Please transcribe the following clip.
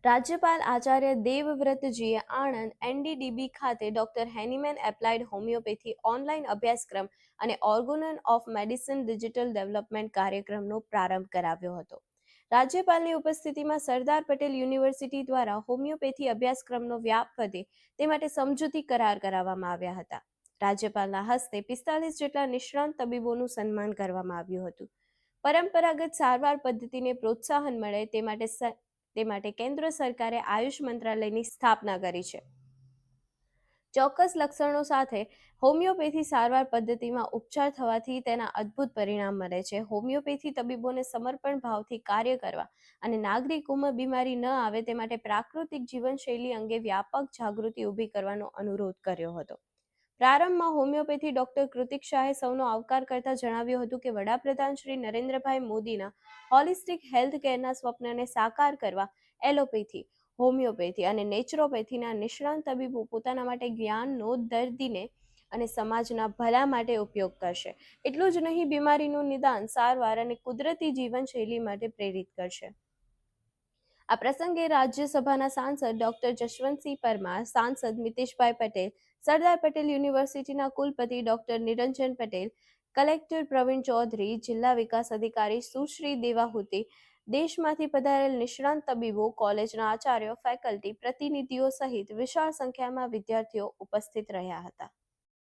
રાજ્યપાલ આચાર્ય દેવવ્રતજીએ આણંદ એનડીડીબી ખાતે doctor હેનીમેન applied homeopathy online અભ્યાસક્રમ અને ઓર્ગોનન ઓફ મેડિસિન ડિજિટલ ડેવલપમેન્ટ કાર્યક્રમનો પ્રારંભ કરાવ્યો હતો. રાજ્યપાલની ઉપસ્થિતિમાં સરદાર પટેલ યુનિવર્સિટી દ્વારા હોમિયોપેથી અભ્યાસક્રમનો વ્યાપ વધે તે માટે સમજૂતી કરાર કરાવવામાં આવ્યા હતા. રાજ્યપાલના હસ્તે 45 જેટલા નિષ્ણાંત તબીબોનું સન્માન કરવામાં આવ્યું હતું. પરંપરાગત સારવાર પદ્ધતિને પ્રોત્સાહન મળે તે માટે કેન્દ્ર સરકારે આયુષ મંત્રાલયની સ્થાપના કરી છે. ચોક્કસ લક્ષણો સાથે હોમિયોપેથી સારવાર પદ્ધતિમાં ઉપચાર થવાથી તેના અદ્ભુત પરિણામ મળે છે. હોમિયોપેથી તબીબોને સમર્પણ ભાવથી કાર્ય કરવા અને નાગરિકોમાં બીમારી ન આવે તે માટે પ્રાકૃતિક જીવનશૈલી અંગે વ્યાપક જાગૃતિ ઊભી કરવાનો અનુરોધ કર્યો હતો. પ્રારંભમાં હોમિયોપેથી ડોક્ટર કૃતિક શાહે સૌનો આવકાર કરતા જણાવ્યું હતું કે વડાપ્રધાન શ્રી નરેન્દ્રભાઈ મોદીના હોલિસ્ટિક હેલ્થ કેરના સ્વપ્નને સાકાર કરવા એલોપેથી, હોમિયોપેથી અને નેચરોપેથીના નિષ્ણાંત તબીબો પોતાના માટે જ્ઞાનનો દર્દીને અને સમાજના ભલા માટે ઉપયોગ કરશે. એટલું જ નહીં, બીમારીનું નિદાન, સારવાર અને કુદરતી જીવનશૈલી માટે પ્રેરિત કરશે. આ પ્રસંગે રાજ્યસભાના સાંસદ ડોક્ટર જશવંતસિંહ પરમાર, સાંસદ મિતેશભાઈ પટેલ, સરદાર પટેલ યુનિવર્સિટીના કુલપતિ ડોક્ટર નિરંજન પટેલ, કલેક્ટર પ્રવીણ ચૌધરી, જિલ્લા વિકાસ અધિકારી સુશ્રી દેવાહુતી, દેશમાંથી પધારેલ નિષ્ણાંત તબીબો, કોલેજના આચાર્યો, ફેકલ્ટી, પ્રતિનિધિઓ સહિત વિશાળ સંખ્યામાં વિદ્યાર્થીઓ ઉપસ્થિત રહ્યા હતા.